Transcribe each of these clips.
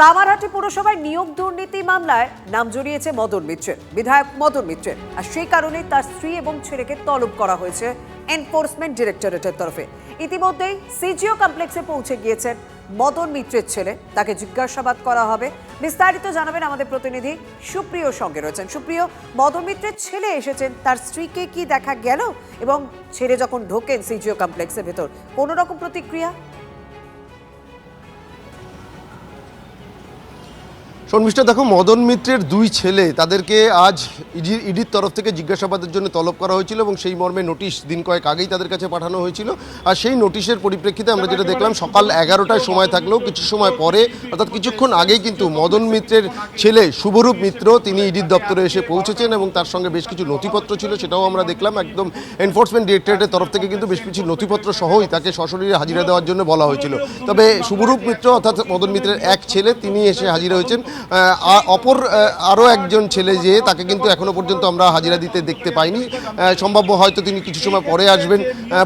কামারহাটি পুরসভায় নিয়োগ দুর্নীতি মামলায় নাম জড়িয়েছে মদন মিত্রের, বিধায়ক মদন মিত্রের। আর সেই কারণে তার স্ত্রী এবং ছেলেকে তলব করা হয়েছে এনফোর্সমেন্ট ডিরেক্টরেটের তরফে। ইতিমধ্যেই সিজিও কমপ্লেক্সে পৌঁছে গিয়েছেন মদন মিত্রের ছেলে, তাকে জিজ্ঞাসাবাদ করা হবে। বিস্তারিত জানাবেন আমাদের প্রতিনিধি সুপ্রিয়, সঙ্গে রয়েছেন সুপ্রিয়। মদন মিত্রের ছেলে এসেছেন, তার স্ত্রীকে কি দেখা গেল এবং ছেলে যখন ঢোকেন সিজিও কমপ্লেক্সের ভেতর কোনো রকম প্রতিক্রিয়া? শর্মিষ্ঠা, দেখো, মদন মিত্রের দুই ছেলে, তাদেরকে আজ ইডির তরফ থেকে জিজ্ঞাসাবাদের জন্য তলব করা হয়েছিল এবং সেই মর্মে নোটিশ দিন কয়েক আগেই তাদের কাছে পাঠানো হয়েছিল। আর সেই নোটিশের পরিপ্রেক্ষিতে আমরা যেটা দেখলাম, সকাল 11টায় সময় থাকলেও কিছু সময় পরে, অর্থাৎ কিছুক্ষণ আগেই কিন্তু মদন মিত্রের ছেলে শুভরূপ মিত্র তিনি ইডির দপ্তরে এসে পৌঁছেছেন এবং তার সঙ্গে বেশ কিছু নথিপত্র ছিল, সেটাও আমরা দেখলাম। একদম এনফোর্সমেন্ট ডিরেক্টরেটের তরফ থেকে কিন্তু বেশ কিছু নথিপত্র সহই তাকে সশরীরে হাজিরা দেওয়ার জন্য বলা হয়েছিল। তবে শুভরূপ মিত্র অর্থাৎ মদন মিত্রের এক ছেলে তিনি এসে হাজিরা হয়েছেন। অপর আরও একজন ছেলে যে তাকে কিন্তু এখনো পর্যন্ত আমরা হাজিরা দিতে দেখতে পাইনি। সম্ভাব্য হয়তো তিনি কিছু সময় পরে আসবেন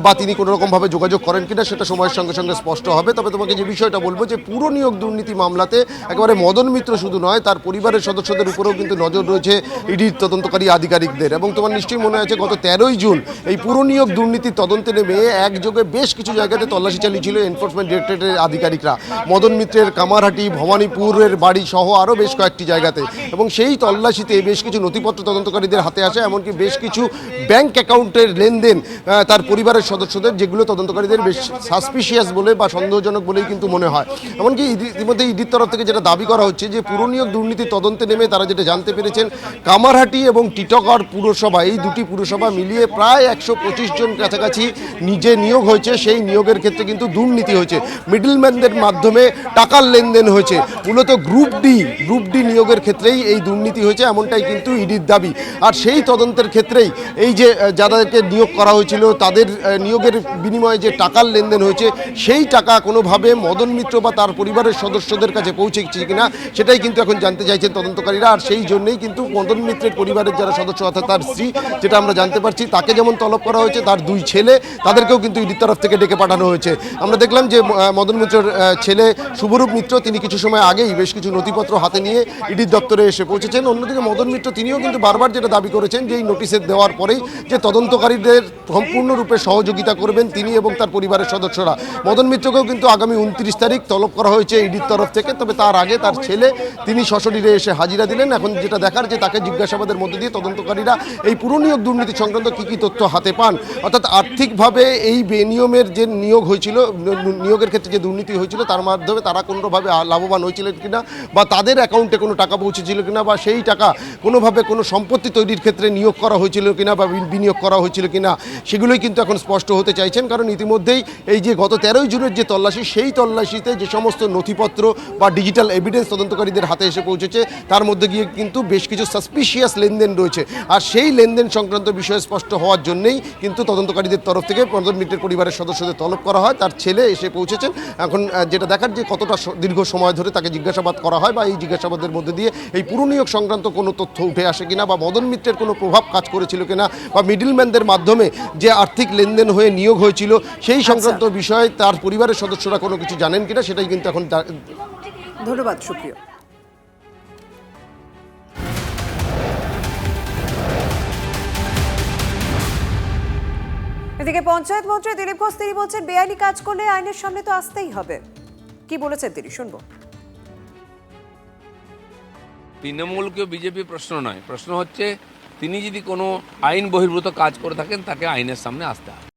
বা তিনি কোনো রকমভাবে যোগাযোগ করেন কিনা সেটা সময়ের সঙ্গে সঙ্গে স্পষ্ট হবে। তবে তোমাকে যে বিষয়টা বলবো, যে পুরো নিয়োগ দুর্নীতি মামলাতে একেবারে মদন মিত্র শুধু নয়, তার পরিবারের সদস্যদের উপরেও কিন্তু নজর রয়েছে ইডির তদন্তকারী আধিকারিকদের। এবং তোমার নিশ্চয়ই মনে আছে, গত 13ই জুন এই পুরো নিয়োগ দুর্নীতির তদন্তে নেমে একযোগে বেশ কিছু জায়গাতে তল্লাশি চালিয়েছিল এনফোর্সমেন্ট ডিরেক্টরেটের আধিকারিকরা। মদন মিত্রের কামারহাটি, ভবানীপুরের বাড়ি সহ আরও বেশ কয়েকটি জায়গাতে, এবং সেই তল্লাশিতে বেশ কিছু নথিপত্র তদন্তকারীদের হাতে আসে, এমনকি বেশ কিছু ব্যাংক অ্যাকাউন্টের লেনদেন তার পরিবারের সদস্যদের, যেগুলো তদন্তকারীদের বেশ সাসপিশিয়াস বলে বা সন্দেহজনক বলেই কিন্তু মনে হয়। এমনকি ইতিমধ্যে ইডির তরফ থেকে যেটা দাবি করা হচ্ছে, যে পুরো নিয়োগ দুর্নীতি তদন্তে নেমে তারা যেটা জানতে পেরেছেন, কামারহাটি এবং টিটাগড় পুরসভা, এই দুটি পুরসভা মিলিয়ে প্রায় 125 জন কাছাকাছি নিজে নিয়োগ হয়েছে। সেই নিয়োগের ক্ষেত্রে কিন্তু দুর্নীতি হয়েছে, মিডলম্যানদের মাধ্যমে টাকার লেনদেন হয়েছে। মূলত গ্রুপ ডি নিয়োগের ক্ষেত্রেই এই দুর্নীতি হয়েছে, এমনটাই কিন্তু ইডির দাবি। আর সেই তদন্তের ক্ষেত্রেই এই যে যাদেরকে নিয়োগ করা হয়েছিল তাদের নিয়োগের বিনিময়ে যে টাকার লেনদেন হয়েছে, সেই টাকা কোনোভাবে মদন মিত্র বা তার পরিবারের সদস্যদের কাছে পৌঁছেছে কিনা সেটাই কিন্তু এখন জানতে চাইছেন তদন্তকারীরা। আর সেই জন্যই কিন্তু মদন মিত্রের পরিবারের যারা সদস্য, অর্থাৎ তার স্ত্রী, যেটা আমরা জানতে পারছি, তাকে যেমন তলব করা হয়েছে, তার দুই ছেলে তাদেরকেও কিন্তু ইডির তরফ থেকে ডেকে পাঠানো হয়েছে। আমরা দেখলাম যে মদন মিত্রের ছেলে শুভরূপ মিত্র তিনি কিছু সময় আগেই বেশ কিছু নথিপত্র হাতে নিয়ে ইডির দপ্তরে এসে পৌঁছেছেন। অন্যদিকে মদন মিত্র তিনিও কিন্তু বারবার যেটা দাবি করেছেন, যে এই নোটিশের দেওয়ার পরেই যে তদন্তকারীদের সম্পূর্ণরূপে সহযোগিতা করবেন তিনি এবং তার পরিবারের সদস্যরা। মদন মিত্রকেও কিন্তু আগামী 29 তারিখ তলব করা হয়েছে ইডির তরফ থেকে। তবে তার আগে তার ছেলে তিনি সশরীরে এসে হাজিরা দিলেন। এখন যেটা দেখার, যে তাকে জিজ্ঞাসাবাদের মধ্যে দিয়ে তদন্তকারীরা এই পুরো নিয়োগ দুর্নীতি সংক্রান্ত কী তথ্য হাতে পান, অর্থাৎ আর্থিকভাবে এই বেনিয়মের যে নিয়োগ হয়েছিল, নিয়োগের ক্ষেত্রে যে দুর্নীতি হয়েছিল, তার মাধ্যমে তারা কোনোভাবে লাভবান হয়েছিলেন কিনা, বা তাদের অ্যাকাউন্টে কোনো টাকা পৌঁছেছিল কিনা, বা সেই টাকা কোনোভাবে কোনো সম্পত্তি তৈরির ক্ষেত্রে নিয়োগ করা হয়েছিল কিনা বা বিনিয়োগ করা হয়েছিল কিনা, সেগুলোই কিন্তু এখন স্পষ্ট হতে চাইছেন। কারণ ইতিমধ্যেই এই যে গত 13ই জুনের যে তল্লাশি, সেই তল্লাশিতে যে সমস্ত নথিপত্র বা ডিজিটাল এভিডেন্স তদন্তকারীদের হাতে এসে পৌঁছেছে, তার মধ্যে গিয়ে কিন্তু বেশ কিছু সাসপিশিয়াস লেনদেন রয়েছে। আর সেই লেনদেন সংক্রান্ত বিষয়ে স্পষ্ট হওয়ার জন্যই কিন্তু তদন্তকারীদের তরফ থেকে মদন মিত্রের পরিবারের সদস্যদের তলব করা হয়। তার ছেলে এসে পৌঁছেছেন। এখন যেটা দেখার, যে কতটা দীর্ঘ সময় ধরে তাকে জিজ্ঞাসাবাদ করা হয়, বা এই জিজ্ঞাসাবাদের মধ্যে দিয়ে এই পুরো নিয়োগ সংক্রান্ত কোনো তথ্য উঠে আসে কিনা, বা মদন মিত্রের কোনো প্রভাব কাজ করেছিল কিনা, বা মিডলম্যানদের মাধ্যমে যে আর্থিক লেনদেন হয়ে নিয়োগ হয়েছিল সেই সংক্রান্ত বিষয়ে তার পরিবারের সদস্যরা কোনো কিছু জানেন কিনা, সেটাই কিন্তু এখন। ধন্যবাদ সুপ্রিয়। এদিকে পঞ্চায়েত মন্ত্রী দিলীপ ঘোষ তিনি বলছেন, বেআইনি কাজ করলে আইনের সামনে তো আসতেই হবে। কি বলেছেন তিনি, শুনবো। তৃণমূলকে বিজেপি প্রশ্ন নয়, প্রশ্ন হচ্ছে তিনি যদি কোনো আইন বহির্ভূত কাজ করে থাকেন, তাকে আইনের সামনে আসতে হবে।